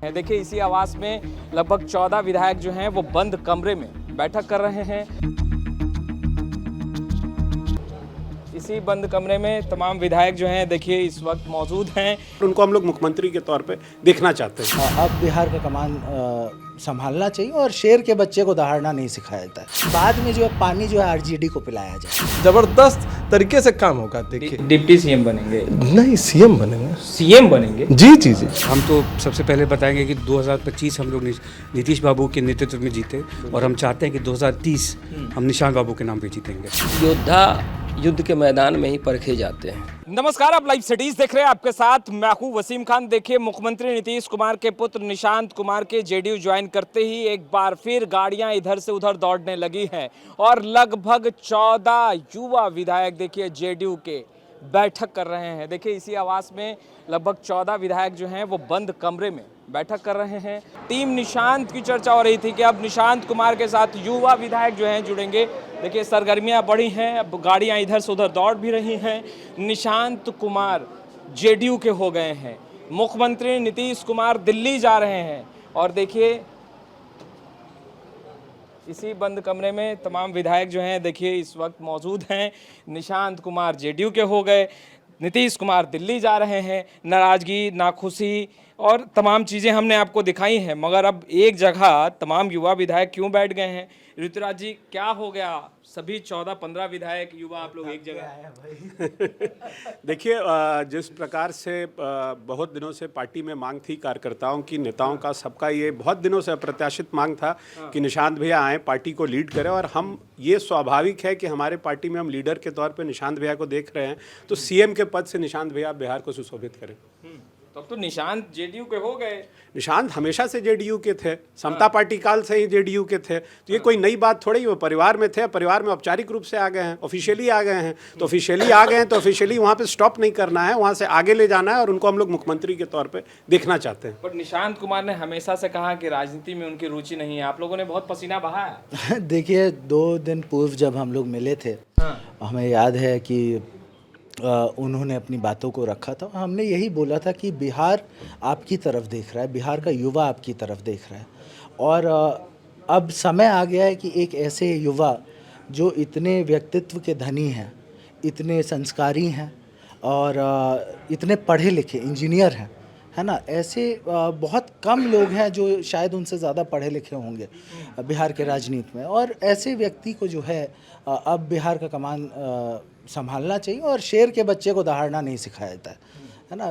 देखिए इसी आवास में लगभग 14 विधायक जो हैं वो बंद कमरे में बैठक कर रहे हैं। इसी बंद कमरे में तमाम विधायक जो हैं देखिए इस वक्त मौजूद हैं। उनको हम लोग मुख्यमंत्री के तौर पे देखना चाहते हैं। अब बिहार का कमान संभालना चाहिए और शेर के बच्चे को दहाड़ना नहीं सिखाया जाता है। बाद में जो है पानी जो है आरजेडी को पिलाया जाए। जबरदस्त तरीके से काम होगा। देखिए डिप्टी सीएम बनेंगे? नहीं, सीएम बनेंगे। सीएम बनेंगे? जी जी जी। हम तो सबसे पहले बताएंगे कि 2025 हम लोग नीतीश बाबू के नेतृत्व में जीते और हम चाहते हैं कि 2030 हम निशांत बाबू के नाम पे जीतेंगे। योद्धा युद्ध के मैदान में ही परखे जाते हैं। नमस्कार, आप लाइव सिटीज देख रहे हैं। आपके साथ मैं हूं वसीम खान। देखिए मुख्यमंत्री नीतीश कुमार के पुत्र निशांत कुमार के जेडीयू ज्वाइन करते ही एक बार फिर गाड़ियां इधर से उधर दौड़ने लगी हैं और लगभग 14 युवा विधायक देखिए जेडीयू के बैठक कर रहे हैं। देखिए इसी आवास में लगभग 14 विधायक जो हैं वो बंद कमरे में बैठक कर रहे हैं। टीम निशांत की चर्चा हो रही थी कि अब निशांत कुमार के साथ युवा विधायक जो हैं जुड़ेंगे। देखिए सरगर्मियां बढ़ी हैं, अब गाड़ियां इधर से उधर दौड़ भी रही हैं। निशांत कुमार जेडीयू के हो गए हैं। मुख्यमंत्री नीतीश कुमार दिल्ली जा रहे हैं और देखिए इसी बंद कमरे में तमाम विधायक जो हैं देखिए इस वक्त मौजूद हैं। निशांत कुमार जेडीयू के हो गए, नीतीश कुमार दिल्ली जा रहे हैं। नाराज़गी, नाखुशी और तमाम चीज़ें हमने आपको दिखाई हैं, मगर अब एक जगह तमाम युवा विधायक क्यों बैठ गए हैं? ऋतुराज जी, क्या हो गया? सभी 14-15 विधायक युवा आप लोग एक जगह। देखिए जिस प्रकार से बहुत दिनों से पार्टी में मांग थी, कार्यकर्ताओं की, नेताओं का, सबका ये बहुत दिनों से अप्रत्याशित मांग था कि निशांत भैया आए, पार्टी को लीड करें। और हम ये स्वाभाविक है कि हमारे पार्टी में हम लीडर के तौर पे निशांत भैया को देख रहे हैं, तो सीएम के पद से निशांत भैया बिहार को सुशोभित करें। तब तो निशांत जेडीयू के हो गए। निशांत हमेशा से जेडीयू के थे, समता पार्टी काल से ही जेडीयू के थे, तो ये कोई नई बात थोड़ी। वो परिवार में थे, परिवार में औपचारिक रूप से आ गए हैं, ऑफिशियली आ गए हैं। तो ऑफिशियली आ गए हैं तो ऑफिशियली वहाँ पे स्टॉप नहीं करना है, वहाँ से आगे ले जाना है और उनको हम लोग मुख्यमंत्री के तौर पे देखना चाहते हैं। पर निशांत कुमार ने हमेशा से कहा कि राजनीति में उनकी रुचि नहीं है। आप लोगों ने बहुत पसीना बहाया। देखिए 2 दिन पूर्व जब हम लोग मिले थे, हमें याद है कि उन्होंने अपनी बातों को रखा था। हमने यही बोला था कि बिहार आपकी तरफ देख रहा है, बिहार का युवा आपकी तरफ देख रहा है। और अब समय आ गया है कि एक ऐसे युवा जो इतने व्यक्तित्व के धनी हैं, इतने संस्कारी हैं और इतने पढ़े लिखे इंजीनियर हैं, है ना, ऐसे बहुत कम लोग हैं जो शायद उनसे ज़्यादा पढ़े लिखे होंगे बिहार के राजनीति में। और ऐसे व्यक्ति को जो है अब बिहार का कमान संभालना चाहिए और शेर के बच्चे को दहाड़ना नहीं सिखाया जाता है ना।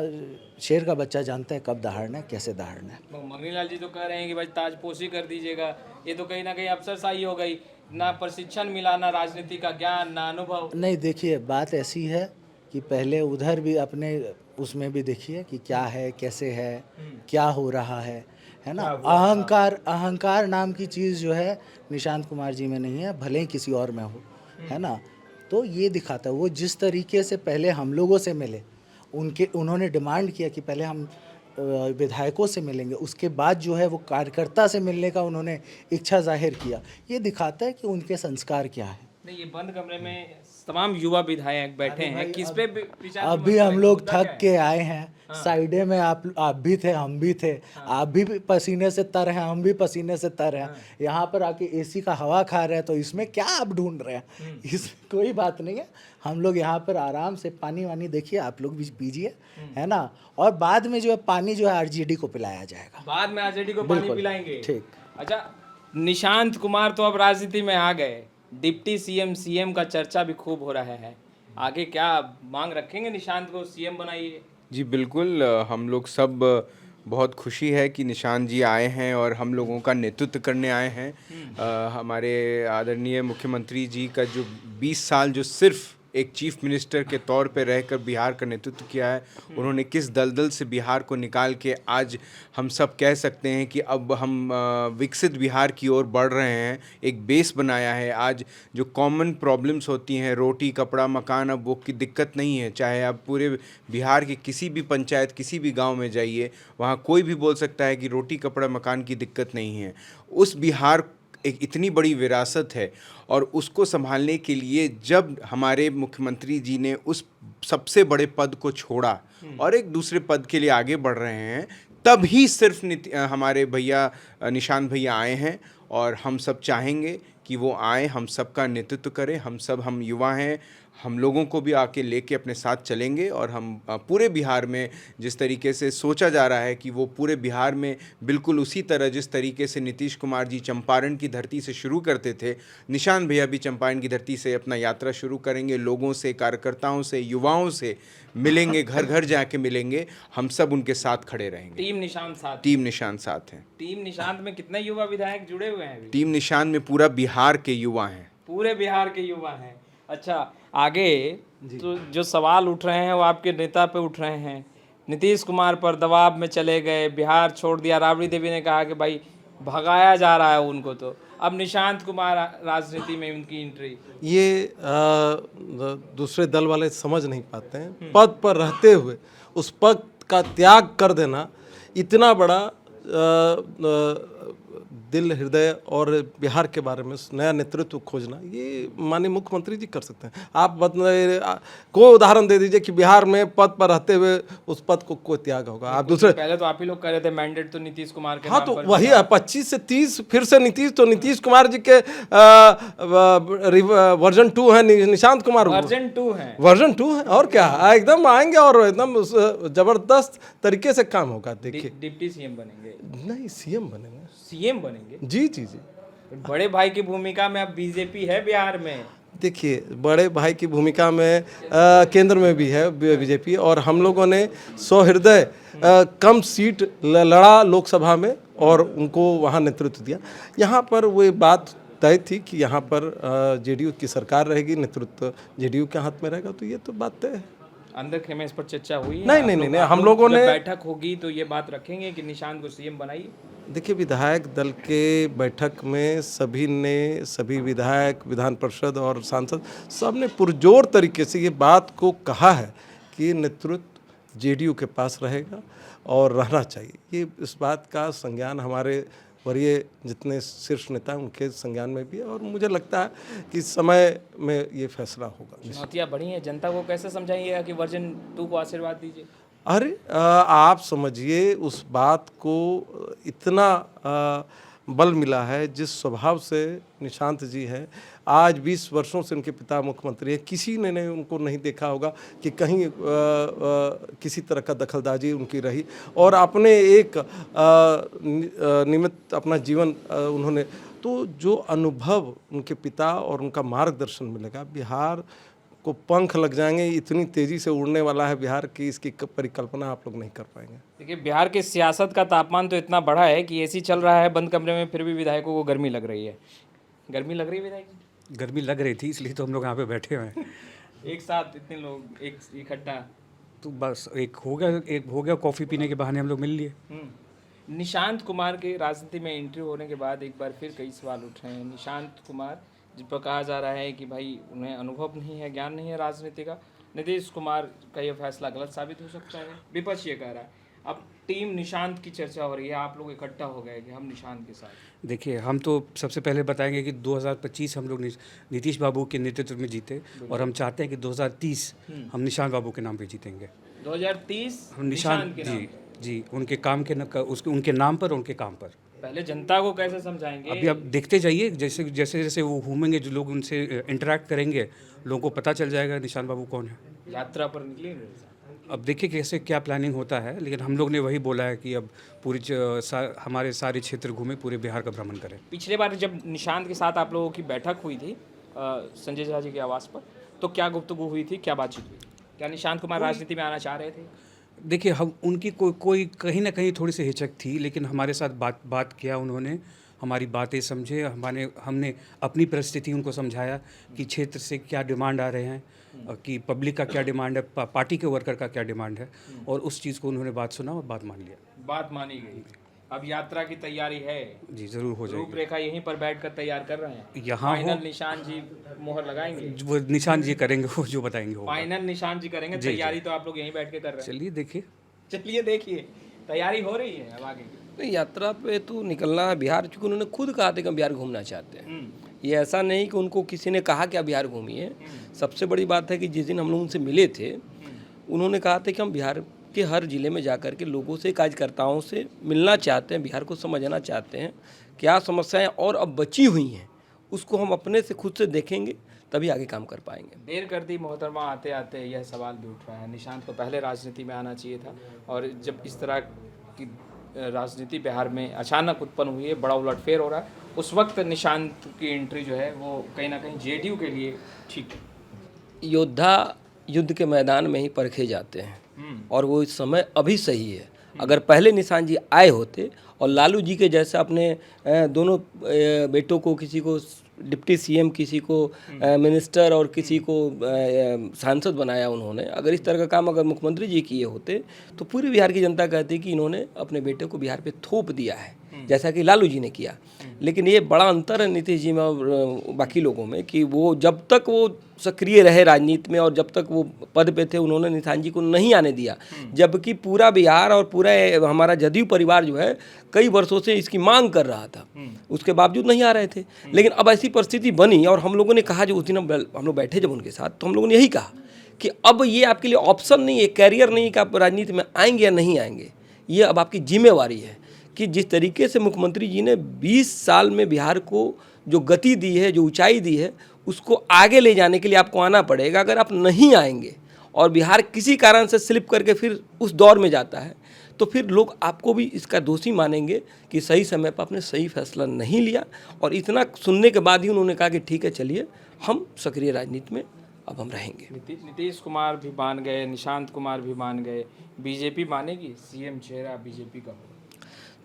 शेर का बच्चा जानता है कब दहाड़ना है, कैसे दहाड़ना है। मगनीलाल जी तो कह रहे हैं कि भाई ताजपोशी कर दीजिएगा। ये तो कहीं ना कहीं अफसरशाही हो गई, ना प्रशिक्षण मिला, ना राजनीति का ज्ञान, ना अनुभव। नहीं, देखिए बात ऐसी है कि पहले उधर भी अपने उसमें भी देखिए कि क्या है, कैसे है, क्या हो रहा है ना। अहंकार नाम की चीज़ जो है निशांत कुमार जी में नहीं है, भले ही किसी और में हो, है ना। तो ये दिखाता है वो जिस तरीके से पहले हम लोगों से मिले, उन्होंने डिमांड किया कि पहले हम विधायकों से मिलेंगे, उसके बाद जो है वो कार्यकर्ता से मिलने का उन्होंने इच्छा जाहिर किया। ये दिखाता है कि उनके संस्कार क्या है। नहीं, ये बंद कमरे में तमाम युवा विधायक बैठे हैं, किस पे विचार? अभी हम लोग थक के आए हैं। साइडे में आप भी थे, हम भी थे। आप भी पसीने से तर हैं, हम भी पसीने से तर हैं। यहाँ पर आके एसी का हवा खा रहे हैं, तो इसमें क्या आप ढूंढ रहे हैं? इसमें कोई बात नहीं है। हम लोग यहाँ पर आराम से पानी वानी देखिए, आप लोग भी पीजिए, है ना। और बाद में जो है पानी जो है आरजेडी को पिलाया जाएगा। बाद में आरजेडी को पानी पिलाएंगे? ठीक। अच्छा, निशांत कुमार तो अब राजनीति में आ गए, डिप्टी सीएम का चर्चा भी खूब हो रहा है। आगे क्या मांग रखेंगे? निशांत को सीएम बनाइए। जी बिल्कुल, हम लोग सब बहुत खुशी है कि निशांत जी आए हैं और हम लोगों का नेतृत्व करने आए हैं। हमारे आदरणीय मुख्यमंत्री जी का जो 20 साल जो सिर्फ एक चीफ मिनिस्टर के तौर पे रहकर बिहार का नेतृत्व किया है, उन्होंने किस दलदल से बिहार को निकाल के आज हम सब कह सकते हैं कि अब हम विकसित बिहार की ओर बढ़ रहे हैं, एक बेस बनाया है। आज जो कॉमन प्रॉब्लम्स होती हैं, रोटी, कपड़ा, मकान, अब वो की दिक्कत नहीं है। चाहे आप पूरे बिहार के किसी भी पंचायत, किसी भी गांव में जाइए, वहाँ कोई भी बोल सकता है कि रोटी, कपड़ा, मकान की दिक्कत नहीं है। उस बिहार एक इतनी बड़ी विरासत है और उसको संभालने के लिए जब हमारे मुख्यमंत्री जी ने उस सबसे बड़े पद को छोड़ा और एक दूसरे पद के लिए आगे बढ़ रहे हैं, तभी सिर्फ हमारे भैया निशांत भैया आए हैं, और हम सब चाहेंगे कि वो आए, हम सबका नेतृत्व करें। हम युवा हैं, हम लोगों को भी आके लेके अपने साथ चलेंगे, और हम पूरे बिहार में जिस तरीके से सोचा जा रहा है कि वो पूरे बिहार में बिल्कुल उसी तरह जिस तरीके से नीतीश कुमार जी चंपारण की धरती से शुरू करते थे, निशांत भैया भी चंपारण की धरती से अपना यात्रा शुरू करेंगे। लोगों से, कार्यकर्ताओं से, युवाओं से मिलेंगे, घर घर जाके मिलेंगे। हम सब उनके साथ खड़े रहेंगे। टीम निशांत साथ, टीम निशांत साथ हैं। टीम निशांत में कितने युवा विधायक जुड़े हुए हैं अभी? टीम निशांत में पूरा बिहार के युवा हैं। पूरे बिहार के युवा हैं। अच्छा, आगे तो जो सवाल उठ रहे हैं वो आपके नेता पे उठ रहे हैं। नीतीश कुमार पर दबाव में चले गए, बिहार छोड़ दिया। राबड़ी देवी ने कहा कि भाई भगाया जा रहा है उनको, तो अब निशांत कुमार राजनीति में उनकी एंट्री। ये दूसरे दल वाले समझ नहीं पाते हैं। पद पर रहते हुए उस पद का त्याग कर देना, इतना बड़ा दिल, हृदय और बिहार के बारे में नया नेतृत्व खोजना, ये माननीय मुख्यमंत्री जी कर सकते हैं। आप कोई उदाहरण दे दीजिए कि बिहार में पद पर रहते हुए उस पद को कोई त्याग होगा। आप दूसरे, पहले तो आप ही लोग कह रहे थे मैंडेट तो नीतीश कुमार के हाँ, नाम तो पर वही है 25 से 30 फिर से नीतीश, तो नीतीश कुमार जी के वर्जन 2 है, निशांत कुमार वर्जन 2 है। वर्जन 2 है, और क्या, एकदम आएंगे और एकदम जबरदस्त तरीके से काम होगा। देखिए, डिप्टी सीएम बनेंगे? नहीं, सीएम बनेंगे। सीएम बनेंगे? जी जी जी। बड़े भाई की भूमिका में अब बीजेपी है बिहार में। देखिए, बड़े भाई की भूमिका में केंद्र में भी है बीजेपी, और हम लोगों ने सहृदय कम सीट लड़ा लोकसभा में और उनको वहाँ नेतृत्व दिया। यहाँ पर वो बात तय थी कि यहाँ पर जेडीयू की सरकार रहेगी, नेतृत्व जेडीयू के हाथ में रहेगा, तो ये तो बात तय है। अंदर में इस पर चर्चा हुई है? नहीं, हम लोगों ने बैठक होगी तो ये बात रखेंगे कि निशांत को सीएम बनाइए। देखिए, विधायक दल के बैठक में सभी विधायक, विधान परिषद और सांसद सब ने पुरजोर तरीके से ये बात को कहा है कि नेतृत्व जेडीयू के पास रहेगा और रहना चाहिए। ये इस बात का संज्ञान हमारे वरीय जितने शीर्ष नेता हैं उनके संज्ञान में भी है, और मुझे लगता है कि समय में ये फैसला होगा। चुनौतियाँ बढ़ी हैं, जनता को कैसे समझाइएगा कि वर्जन 2 को आशीर्वाद दीजिए? अरे आप समझिए, उस बात को इतना बल मिला है जिस स्वभाव से निशांत जी हैं। आज 20 वर्षों से उनके पिता मुख्यमंत्री हैं, किसी ने उनको नहीं देखा होगा कि कहीं किसी तरह का दखलंदाजी उनकी रही, और अपने एक निमित्त अपना जीवन उन्होंने, तो जो अनुभव उनके पिता और उनका मार्गदर्शन मिलेगा, बिहार को पंख लग जाएंगे, इतनी तेज़ी से उड़ने वाला है बिहार की, इसकी परिकल्पना आप लोग नहीं कर पाएंगे। देखिए, बिहार के सियासत का तापमान तो इतना बढ़ा है कि एसी चल रहा है बंद कमरे में, फिर भी विधायकों को गर्मी लग रही है। गर्मी लग रही है विधायक? गर्मी लग रही थी, इसलिए तो हम लोग यहाँ पे बैठे हुए हैं। एक साथ इतने लोग एक इकट्ठा, तो बस एक हो गया कॉफ़ी पीने के बहाने हम लोग मिल लिए। निशांत कुमार के राजनीति में एंट्री होने के बाद एक बार फिर कई सवाल उठ रहे हैं। निशांत कुमार जिन पर कहा जा रहा है कि भाई उन्हें अनुभव नहीं है, ज्ञान नहीं है राजनीति का, नीतीश कुमार का यह फैसला गलत साबित हो सकता है, विपक्ष ये कह रहा है। अब टीम निशांत की चर्चा हो रही है, आप लोग इकट्ठा हो गए कि हम निशांत के साथ। देखिए, हम तो सबसे पहले बताएंगे कि 2025 हम लोग नीतीश बाबू के नेतृत्व में जीते, और हम चाहते हैं कि 2030 हम निशांत बाबू के नाम पे जीतेंगे। 2030 हम निशांत जी उनके काम के उनके नाम पर, उनके काम पर। पहले जनता को कैसे समझाएंगे? अभी आप देखते जाइए, जैसे जैसे वो घूमेंगे, जो लोग उनसे इंटरेक्ट करेंगे, लोगों को पता चल जाएगा निशांत बाबू कौन है। यात्रा पर निकलेंगे? अब देखिए कैसे क्या प्लानिंग होता है, लेकिन हम लोग ने वही बोला है कि अब पूरी हमारे सारे क्षेत्र घूमे, पूरे बिहार का भ्रमण करें। पिछले बार जब निशांत के साथ आप लोगों की बैठक हुई थी संजय झा जी के आवास पर, तो क्या गुफ्तगू हुई थी, क्या बातचीत हुई? क्या निशांत कुमार राजनीति में आना चाह रहे थे? देखिए, हम उनकी कोई कहीं ना कहीं थोड़ी सी हिचक थी, लेकिन हमारे साथ बात किया उन्होंने, हमारी बातें समझे, हमने अपनी परिस्थिति उनको समझाया कि क्षेत्र से क्या डिमांड आ रहे हैं, कि पब्लिक का क्या डिमांड है, पार्टी के वर्कर का क्या डिमांड है, और उस चीज़ को उन्होंने बात सुना और बात मान लिया। बात मानी गई। अब यात्रा की तैयारी है? जी, जरूर हो जाएगी। रूपरेखा यहीं पर बैठकर तैयार कर रहे हैं? यहाँ फाइनल निशांत जी मोहर लगाएंगे? वो निशांत जी करेंगे, वो जो बताएंगे होगा। फाइनल निशांत जी करेंगे, तैयारी तो आप लोग यहीं बैठ के कर रहे हैं। चलिए देखिए, तैयारी हो रही है अब आगे की। तो यात्रा पे तो निकलना है बिहार, चूँकि उन्होंने खुद कहा था कि हम बिहार घूमना चाहते हैं। ये ऐसा नहीं कि उनको किसी ने कहा कि आप बिहार घूमिए। सबसे बड़ी बात है कि जिस दिन हम लोग उनसे मिले थे, उन्होंने कहा था कि हम बिहार कि हर ज़िले में जाकर के लोगों से, कार्यकर्ताओं से मिलना चाहते हैं, बिहार को समझना चाहते हैं, क्या समस्याएं और अब बची हुई हैं उसको हम अपने से खुद से देखेंगे, तभी आगे काम कर पाएंगे। देर कर दी मोहतरमा, आते आते यह सवाल भी उठ रहा है, निशांत को पहले राजनीति में आना चाहिए था, और जब इस तरह की राजनीति बिहार में अचानक उत्पन्न हुई है, बड़ा उलटफेर हो रहा है, उस वक्त निशांत की एंट्री जो है वो कहीं ना कहीं जेडीयू के लिए ठीक है। योद्धा युद्ध के मैदान में ही परखे जाते हैं और वो इस समय अभी सही है। अगर पहले निशांत जी आए होते और लालू जी के जैसा अपने दोनों बेटों को, किसी को डिप्टी सीएम, किसी को मिनिस्टर और किसी को सांसद बनाया उन्होंने, अगर इस तरह का काम अगर मुख्यमंत्री जी किए होते तो पूरी बिहार की जनता कहती कि इन्होंने अपने बेटे को बिहार पे थोप दिया है, जैसा कि लालू जी ने किया। लेकिन ये बड़ा अंतर है नीतीश जी में और बाकी लोगों में कि वो जब तक वो सक्रिय रहे राजनीति में और जब तक वो पद पे थे, उन्होंने निशांत जी को नहीं आने दिया, जबकि पूरा बिहार और पूरा हमारा जदयू परिवार जो है कई वर्षों से इसकी मांग कर रहा था, उसके बावजूद नहीं आ रहे थे। लेकिन अब ऐसी परिस्थिति बनी और हम लोगों ने कहा, जो उस दिन हम लोग बैठे जब उनके साथ, तो हम लोगों ने यही कहा कि अब ये आपके लिए ऑप्शन नहीं है, कैरियर नहीं है कि आप राजनीति में आएंगे या नहीं आएंगे, ये अब आपकी जिम्मेवारी है कि जिस तरीके से मुख्यमंत्री जी ने 20 साल में बिहार को जो गति दी है, जो ऊंचाई दी है, उसको आगे ले जाने के लिए आपको आना पड़ेगा। अगर आप नहीं आएंगे और बिहार किसी कारण से स्लिप करके फिर उस दौर में जाता है, तो फिर लोग आपको भी इसका दोषी मानेंगे कि सही समय पर आपने सही फैसला नहीं लिया। और इतना सुनने के बाद ही उन्होंने कहा कि ठीक है, चलिए हम सक्रिय राजनीति में अब हम रहेंगे। नीतीश कुमार भी मान गए, निशांत कुमार भी मान गए, बीजेपी मानेगी? सीएम चेहरा बीजेपी का होगा।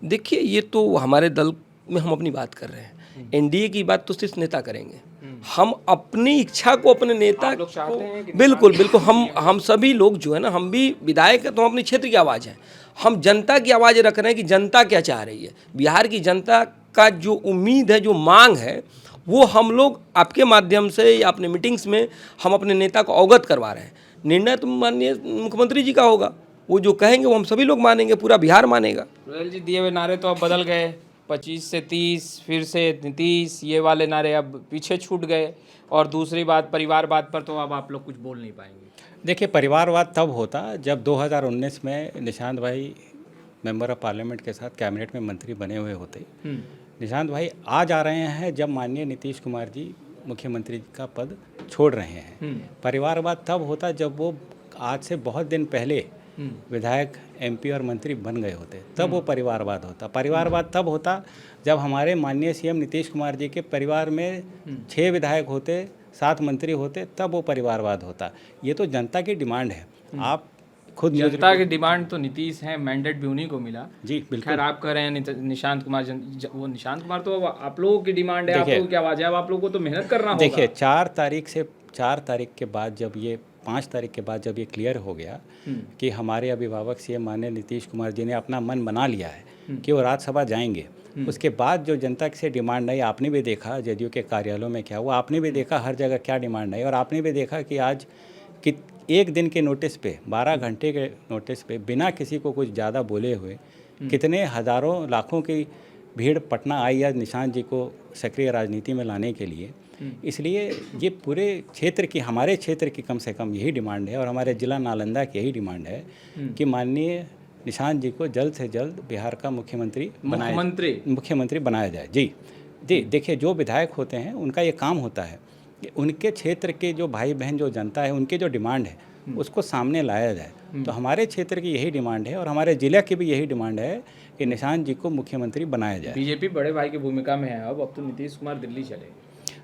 देखिए, ये तो हमारे दल में हम अपनी बात कर रहे हैं, एनडीए की बात तो सिर्फ नेता करेंगे। हम अपनी इच्छा को अपने नेता आप लोग चाहते हैं कि बिल्कुल बिल्कुल हम सभी लोग जो है ना, हम भी विधायक हैं तो हम अपनी क्षेत्र की आवाज़ है, हम जनता की आवाज़ रख रहे हैं कि जनता क्या चाह रही है। बिहार की जनता का जो उम्मीद है, जो मांग है, वो हम लोग आपके माध्यम से या अपने मीटिंग्स में हम अपने नेता को अवगत करवा रहे हैं। निर्णय तो माननीय मुख्यमंत्री जी का होगा, वो जो कहेंगे वो हम सभी लोग मानेंगे, पूरा बिहार मानेगा। रोयल जी, दिए हुए नारे तो अब बदल गए, 25 से 30, फिर से नीतीश, ये वाले नारे अब पीछे छूट गए। और दूसरी बात, परिवारवाद पर तो अब आप लोग कुछ बोल नहीं पाएंगे। देखिए, परिवारवाद तब होता जब 2019 में निशांत भाई मेंबर ऑफ पार्लियामेंट के साथ कैबिनेट में मंत्री बने हुए होते। निशांत भाई आज आ रहे हैं जब माननीय नीतीश कुमार जी मुख्यमंत्री का पद छोड़ रहे हैं। परिवारवाद तब होता जब वो आज से बहुत दिन पहले विधायक, एमपी और मंत्री बन गए होते, तब वो परिवारवाद होता। परिवारवाद तब होता जब हमारे माननीय सीएम नीतीश कुमार जी के परिवार में 6 विधायक होते, 7 मंत्री होते, तब वो परिवारवाद होता। ये तो जनता की डिमांड है। आप खुद जनता की डिमांड तो नीतीश है, मैंडेट भी उन्हीं को मिला। जी बिल्कुल। खैर, आप कह रहे हैं निशांत कुमार, वो निशांत कुमार तो अब आप लोगों की डिमांड है, आप लोगों की आवाज़ है, अब आप लोगों को तो मेहनत करना होगा। देखिए, 4 तारीख के बाद जब ये 5 तारीख के बाद जब ये क्लियर हो गया कि हमारे अभिभावक सीएम माननीय नीतीश कुमार जी ने अपना मन बना लिया है कि वो राज्यसभा जाएंगे, उसके बाद जो जनता से डिमांड आई, आपने भी देखा जदयू के कार्यालयों में क्या हुआ, आपने भी देखा हर जगह क्या डिमांड आई, और आपने भी देखा कि आज कि 1 दिन के नोटिस पे, 12 घंटे के नोटिस पे, बिना किसी को कुछ ज़्यादा बोले हुए कितने हज़ारों लाखों की भीड़ पटना आई आज निशांत जी को सक्रिय राजनीति में लाने के लिए। इसलिए ये पूरे क्षेत्र की, हमारे क्षेत्र की कम से कम यही डिमांड है, और हमारे ज़िला नालंदा की यही डिमांड है कि माननीय निशांत जी को जल्द से जल्द बिहार का मुख्यमंत्री बनाया जाए। जी जी, देखिए, जो विधायक होते हैं उनका ये काम होता है कि उनके क्षेत्र के जो भाई बहन, जो जनता है, उनके जो डिमांड है उसको सामने लाया जाए। तो हमारे क्षेत्र की यही डिमांड है और हमारे ज़िले की भी यही डिमांड है कि निशांत जी को मुख्यमंत्री बनाया जाए। बीजेपी बड़े भाई की भूमिका में है, अब तो नीतीश कुमार दिल्ली चले।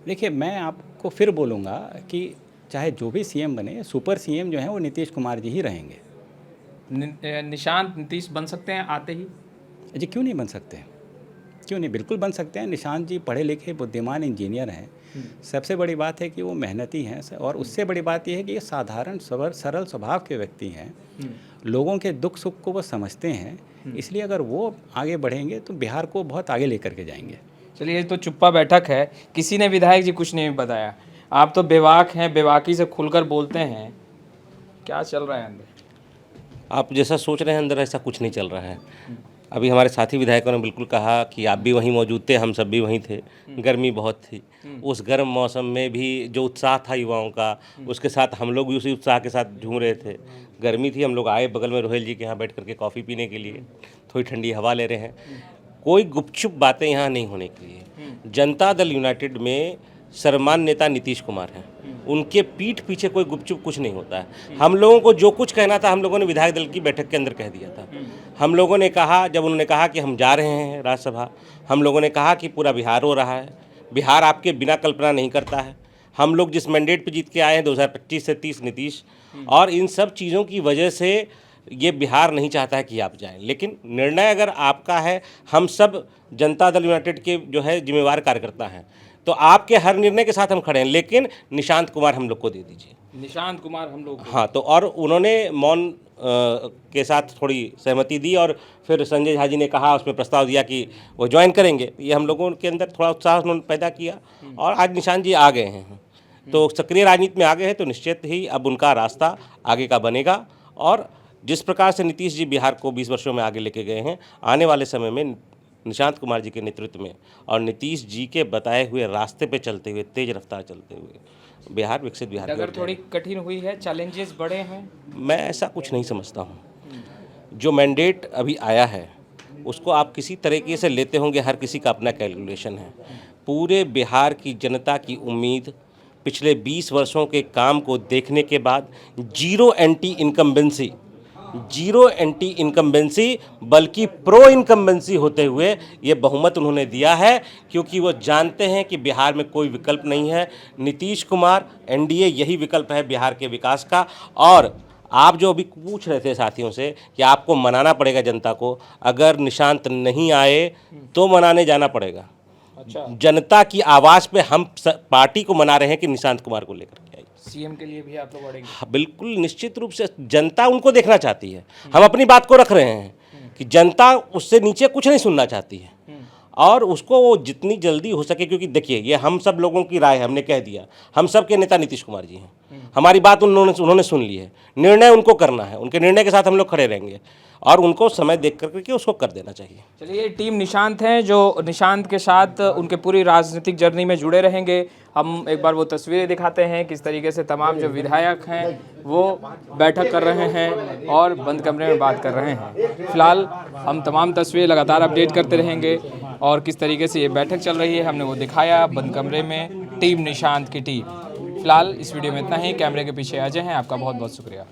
देखिए, मैं आपको फिर बोलूँगा कि चाहे जो भी सीएम बने, सुपर सीएम जो हैं वो नीतीश कुमार जी ही रहेंगे। निशांत नीतीश बन सकते हैं आते ही? जी, क्यों नहीं बन सकते, क्यों नहीं, बिल्कुल बन सकते हैं। निशांत जी पढ़े लिखे बुद्धिमान इंजीनियर हैं। सबसे बड़ी बात है कि वो मेहनती हैं, और उससे बड़ी बात यह है कि ये साधारण सरल स्वभाव के व्यक्ति हैं। लोगों के दुख सुख को वो समझते हैं, इसलिए अगर वो आगे बढ़ेंगे तो बिहार को बहुत आगे लेकर के जाएंगे। चलिए, ये तो चुप्पा बैठक है, किसी ने विधायक जी कुछ नहीं बताया, आप तो बेवाक हैं, बेवाकी से खुलकर बोलते हैं, क्या चल रहा है अंदर? आप जैसा सोच रहे हैं अंदर ऐसा कुछ नहीं चल रहा है। अभी हमारे साथी विधायकों ने बिल्कुल कहा कि आप भी वहीं मौजूद थे, हम सब भी वहीं थे। गर्मी बहुत थी, उस गर्म मौसम में भी जो उत्साह था युवाओं का, उसके साथ हम लोग भी उसी उत्साह के साथ झूम रहे थे। गर्मी थी, हम लोग आए बगल में रोहेल जी के यहाँ बैठ करके कॉफ़ी पीने के लिए, थोड़ी ठंडी हवा ले रहे हैं। कोई गुपचुप बातें यहाँ नहीं होने के लिए। जनता दल यूनाइटेड में सर्वमान्य नेता नीतीश कुमार हैं, उनके पीठ पीछे कोई गुपचुप कुछ नहीं होता है। हम लोगों को जो कुछ कहना था हम लोगों ने विधायक दल की बैठक के अंदर कह दिया था। हम लोगों ने कहा, जब उन्होंने कहा कि हम जा रहे हैं राज्यसभा, हम लोगों ने कहा कि पूरा बिहार हो रहा है, बिहार आपके बिना कल्पना नहीं करता है। हम लोग जिस मैंडेट पे जीत के आए हैं 2025 से 30 नीतीश, और इन सब चीज़ों की वजह से ये बिहार नहीं चाहता है कि आप जाएं। लेकिन निर्णय अगर आपका है, हम सब जनता दल यूनाइटेड के जो है जिम्मेवार कार्यकर्ता हैं, तो आपके हर निर्णय के साथ हम खड़े हैं, लेकिन निशांत कुमार हम लोग को दे दीजिए। निशांत कुमार हम लोग, हाँ, तो और उन्होंने मौन के साथ थोड़ी सहमति दी, और फिर संजय झा जी ने कहा, उसमें प्रस्ताव दिया कि वो ज्वाइन करेंगे। ये हम लोगों के अंदर थोड़ा उत्साह उन्होंने पैदा किया, और आज निशांत जी आ गए हैं, तो सक्रिय राजनीति में आ गए हैं, तो निश्चित ही अब उनका रास्ता आगे का बनेगा। और जिस प्रकार से नीतीश जी बिहार को 20 वर्षों में आगे लेके गए हैं, आने वाले समय में निशांत कुमार जी के नेतृत्व में और नीतीश जी के बताए हुए रास्ते पे चलते हुए, तेज रफ्तार चलते हुए बिहार विकसित बिहार की ओर अगर थोड़ी कठिन हुई है, चैलेंजेस बड़े हैं। मैं ऐसा कुछ नहीं समझता हूँ। जो मैंडेट अभी आया है उसको आप किसी तरीके से लेते होंगे, हर किसी का अपना कैलकुलेशन है। पूरे बिहार की जनता की उम्मीद पिछले 20 वर्षों के काम को देखने के बाद जीरो एंटी इनकम्बेंसी बल्कि प्रो इनकम्बेंसी होते हुए ये बहुमत उन्होंने दिया है, क्योंकि वो जानते हैं कि बिहार में कोई विकल्प नहीं है। नीतीश कुमार, एनडीए यही विकल्प है बिहार के विकास का। और आप जो अभी पूछ रहे थे साथियों से कि आपको मनाना पड़ेगा जनता को, अगर निशांत नहीं आए तो मनाने जाना पड़ेगा। अच्छा, जनता की आवाज़ पे हम पार्टी को मना रहे हैं कि निशांत कुमार को लेकर के आइए। सीएम के लिए भी आप लोग अड़ेंगे? हाँ, बिल्कुल निश्चित रूप से जनता उनको देखना चाहती है। हम अपनी बात को रख रहे हैं कि जनता उससे नीचे कुछ नहीं सुनना चाहती है, और उसको वो जितनी जल्दी हो सके, क्योंकि देखिए ये हम सब लोगों की राय है, हमने कह दिया, हम सब के नेता नीतीश कुमार जी हैं, हमारी बात उन्होंने सुन ली है, निर्णय उनको करना है, उनके निर्णय के साथ हम लोग खड़े रहेंगे, और उनको समय देख करके उसको कर देना चाहिए। चलिए, टीम निशांत हैं जो निशांत के साथ उनके पूरी राजनीतिक जर्नी में जुड़े रहेंगे। हम एक बार वो तस्वीरें दिखाते हैं किस तरीके से तमाम जो विधायक हैं वो बैठक कर रहे हैं और बंद कमरे में बात कर रहे हैं। फिलहाल हम तमाम तस्वीरें लगातार अपडेट करते रहेंगे, और किस तरीके से ये बैठक चल रही है हमने वो दिखाया बंद कमरे में टीम निशांत की टीम। फिलहाल इस वीडियो में इतना ही। कैमरे के पीछे अजय हैं, आपका बहुत बहुत शुक्रिया।